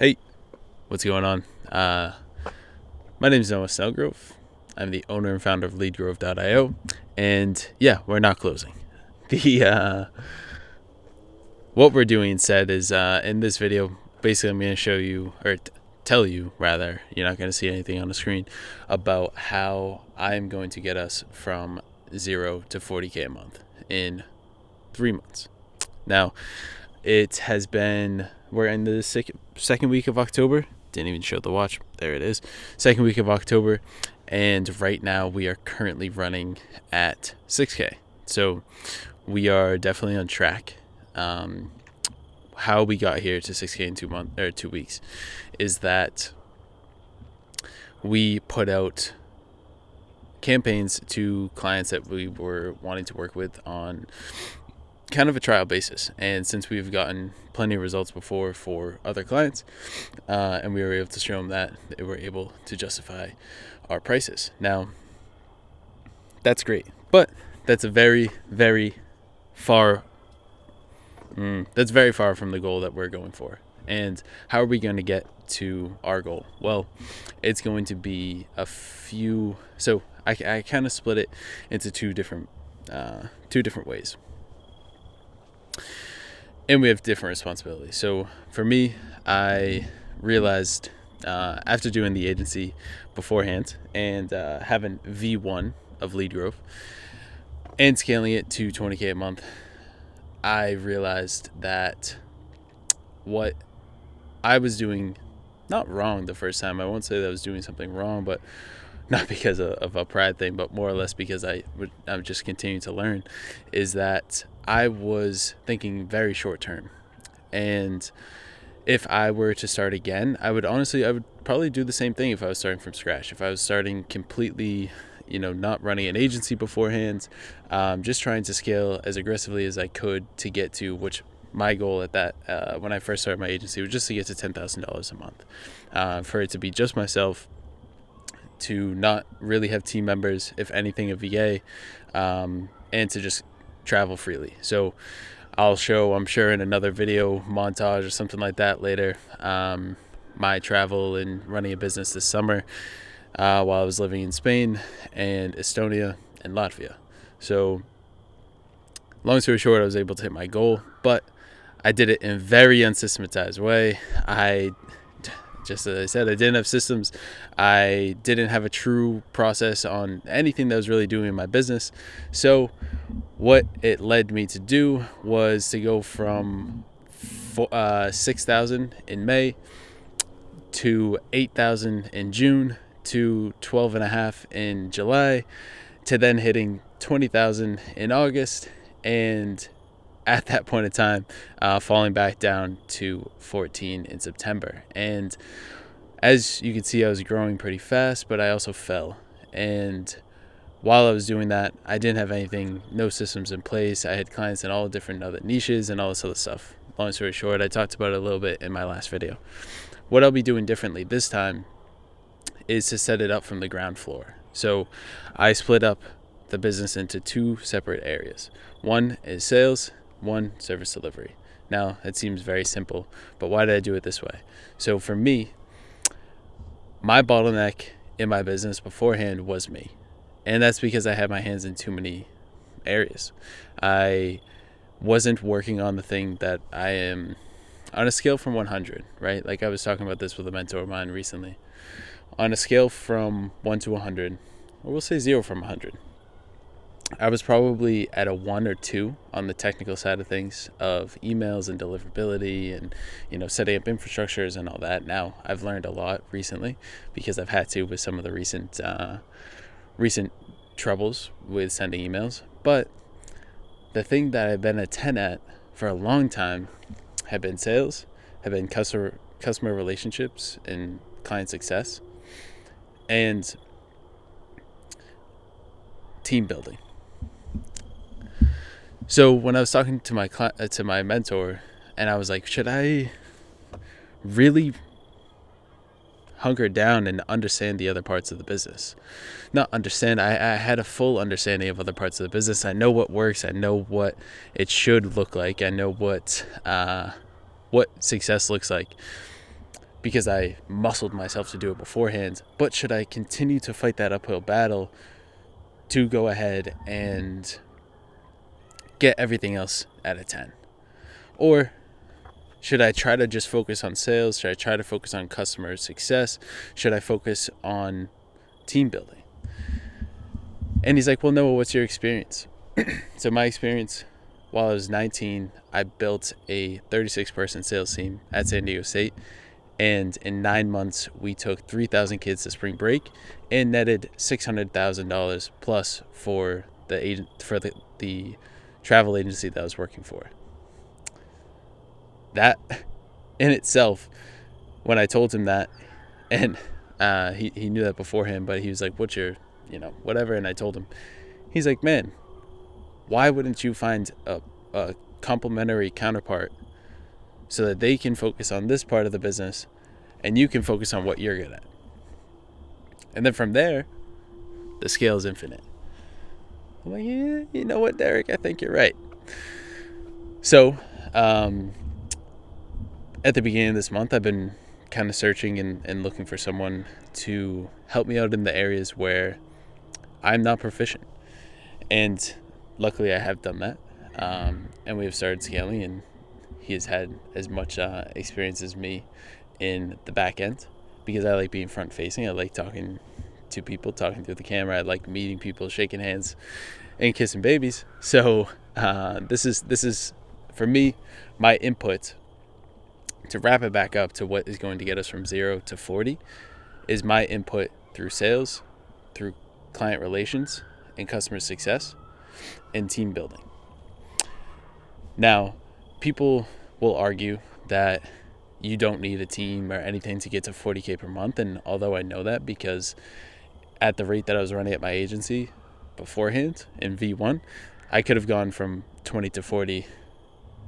Hey, what's going on? My name is Noah Snellgrove. I'm the owner and founder of LeadGrove.io, and yeah, we're not closing. The what we're doing instead is in this video, basically, I'm going to show you or tell you rather. You're not going to see anything on the screen about how I'm going to get us from 0 to 40K a month in 3 months. Now, it has been, we're in the second week of October. Didn't even show the watch. There it is. Second week of October. And right now we are currently running at 6K. So we are definitely on track. How we got here to 6K in 2 weeks is that we put out campaigns to clients that we were wanting to work with on kind of a trial basis. And since we've gotten plenty of results before for other clients, and we were able to show them that, they were able to justify our prices. Now, that's great, but that's a very, very far from the goal that we're going for. And how are we going to get to our goal? Well, it's going to be a few. So I kind of split it into two different ways. And we have different responsibilities. So for me, I realized after doing the agency beforehand and having V1 of LeadGrove and scaling it to 20K a month, I realized that what I was doing, not wrong the first time. I won't say that I was doing something wrong, but not because of a pride thing, but more or less because I'm just continuing to learn, is that I was thinking very short term. And if I were to start again, I would probably do the same thing if I was starting from scratch. If I was starting completely, not running an agency beforehand, just trying to scale as aggressively as I could to get to, which my goal at that, when I first started my agency, was just to get to $10,000 a month, for it to be just myself, to not really have team members, if anything, a VA, and to just travel freely. So I'll show, I'm sure, in another video montage or something like that later, my travel and running a business this summer while I was living in Spain and Estonia and Latvia. So long story short, I was able to hit my goal, but I did it in a very unsystematized way. Just as I said, I didn't have systems. I didn't have a true process on anything that I was really doing in my business. So what it led me to do was to go from 6,000 in May to 8,000 in June to 12.5 in July to then hitting 20,000 in August, and at that point in time, falling back down to 14 in September. And as you can see, I was growing pretty fast, but I also fell. And while I was doing that, I didn't have anything, no systems in place. I had clients in all different other niches and all this other stuff. Long story short, I talked about it a little bit in my last video. What I'll be doing differently this time is to set it up from the ground floor. So I split up the business into two separate areas. One is sales, one service delivery. Now, it seems very simple, but why did I do it this way? So for me, my bottleneck in my business beforehand was me. And that's because I had my hands in too many areas. I wasn't working on the thing that I am on a scale from 100, right? Like I was talking about this with a mentor of mine recently. On a scale from 1 to 100, or we'll say 0 from 100, I was probably at a 1 or 2 on the technical side of things, of emails and deliverability and, setting up infrastructures and all that. Now, I've learned a lot recently because I've had to with some of the recent troubles with sending emails. But the thing that I've been a 10 at for a long time have been sales, have been customer relationships and client success, and team building. So when I was talking to my mentor, and I was like, should I really hunker down and understand the other parts of the business? Not understand, I had a full understanding of other parts of the business. I know what works. I know what it should look like. I know what success looks like. because I muscled myself to do it beforehand, but should I continue to fight that uphill battle to go ahead and get everything else at a 10? Or should I try to just focus on sales? Should I try to focus on customer success? Should I focus on team building? And he's like, well, Noah, what's your experience? So my experience, while I was 19, I built a 36-person sales team at San Diego State. And in 9 months, we took 3,000 kids to spring break and netted $600,000 plus for the travel agency that I was working for. That in itself, when I told him that, and he knew that beforehand, but he was like, what's your, whatever. And I told him, he's like, man, why wouldn't you find a complementary counterpart so that they can focus on this part of the business and you can focus on what you're good at? And then from there, the scale is infinite. I'm like, yeah, you know what, Derek? I think you're right. So, at the beginning of this month, I've been kind of searching and looking for someone to help me out in the areas where I'm not proficient. And luckily I have done that. And we have started scaling, and he has had as much experience as me in the back end, because I like being front facing. I like talking to people, talking through the camera. I like meeting people, shaking hands and kissing babies. So this is for me, my input to wrap it back up to what is going to get us from 0 to 40 is my input through sales, through client relations and customer success, and team building. Now, people will argue that you don't need a team or anything to get to 40K per month. And although I know that, because at the rate that I was running at my agency beforehand in V1, I could have gone from 20 to 40,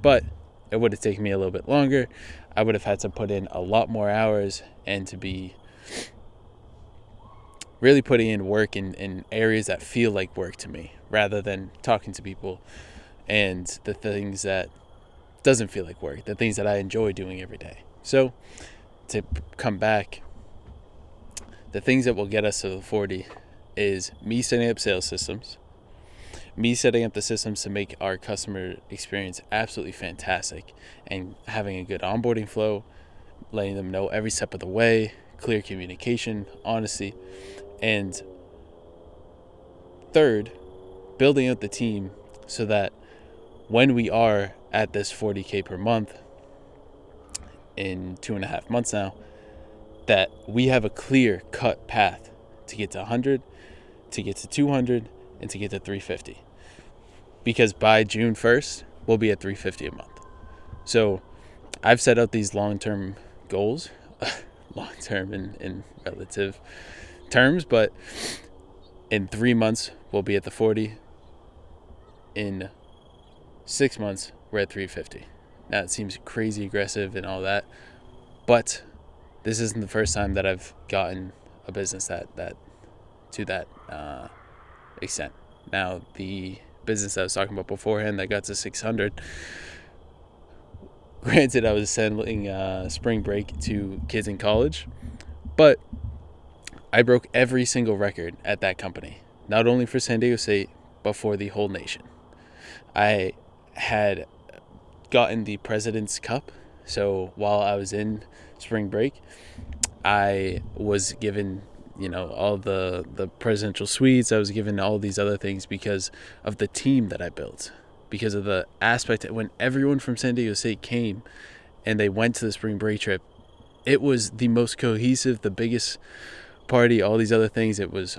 but it would have taken me a little bit longer. I would have had to put in a lot more hours and to be really putting in work in areas that feel like work to me, rather than talking to people and the things that doesn't feel like work, the things that I enjoy doing every day. So to come back, the things that will get us to the 40 is me setting up sales systems, me setting up the systems to make our customer experience absolutely fantastic, and having a good onboarding flow, letting them know every step of the way, clear communication, honesty. And third, building out the team so that when we are at this 40K per month in 2.5 months now, that we have a clear cut path to get to 100, to get to 200, and to get to 350. Because by June 1st, we'll be at 350 a month. So I've set out these long-term goals, long-term in relative terms, but in 3 months, we'll be at the 40. In 6 months, we're at 350. Now, it seems crazy aggressive and all that, but this isn't the first time that I've gotten a business that to that extent. Now, the business that I was talking about beforehand that got to 600, granted, I was sending spring break to kids in college, but I broke every single record at that company, not only for San Diego State, but for the whole nation. I had gotten the President's Cup, so while I was in spring break, I was given, all the presidential suites. I was given all these other things because of the team that I built, because of the aspect that when everyone from San Diego State came and they went to the spring break trip, it was the most cohesive, the biggest party, all these other things. It was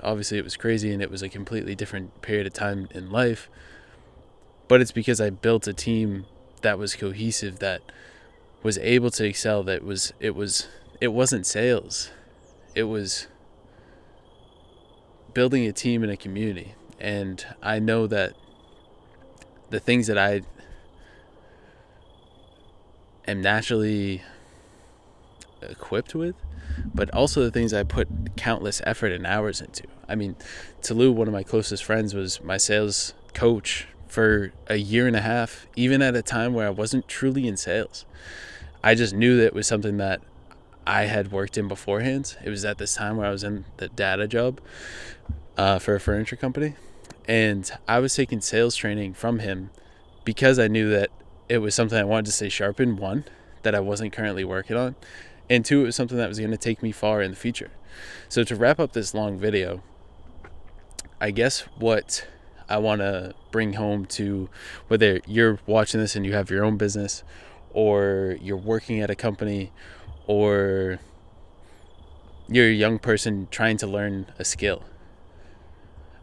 crazy, and it was a completely different period of time in life. But it's because I built a team that was cohesive, that was able to excel, it wasn't sales. It was building a team in a community. And I know that the things that I am naturally equipped with, but also the things I put countless effort and hours into. I mean, Tolu, one of my closest friends, was my sales coach for a 1.5 years, even at a time where I wasn't truly in sales. I just knew that it was something that I had worked in beforehand. It was at this time where I was in the data job for a furniture company. And I was taking sales training from him because I knew that it was something I wanted to stay sharp in, one, that I wasn't currently working on, and two, it was something that was going to take me far in the future. So to wrap up this long video, I guess what I want to bring home to whether you're watching this and you have your own business, or you're working at a company, or you're a young person trying to learn a skill,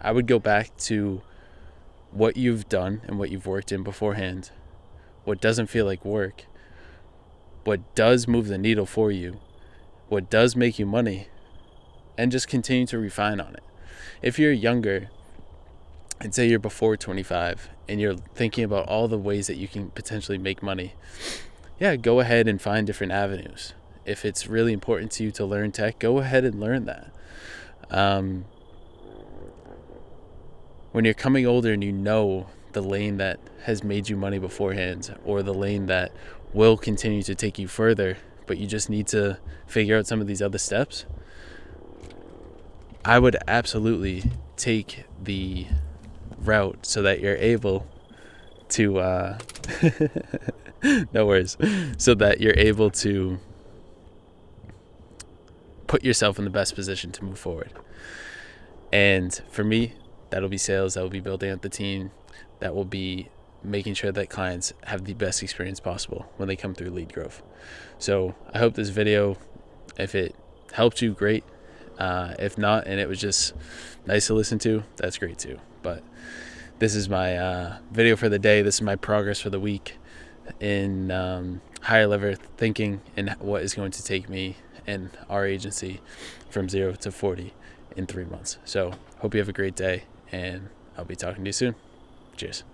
I would go back to what you've done and what you've worked in beforehand, what doesn't feel like work, what does move the needle for you, what does make you money, and just continue to refine on it. If you're younger, and say you're before 25, and you're thinking about all the ways that you can potentially make money, yeah, go ahead and find different avenues. If it's really important to you to learn tech, go ahead and learn that. When you're coming older and you know the lane that has made you money beforehand, or the lane that will continue to take you further, but you just need to figure out some of these other steps, I would absolutely take the route so that you're able to no worries, so that you're able to put yourself in the best position to move forward. And for me, that'll be sales, that will be building up the team, that will be making sure that clients have the best experience possible when they come through Lead Growth. So I hope this video, if it helped you, great. If not, and it was just nice to listen to, that's great too. But this is my video for the day. This is my progress for the week in higher level thinking, and what is going to take me and our agency from 0 to 40 in 3 months. So hope you have a great day, and I'll be talking to you soon. Cheers.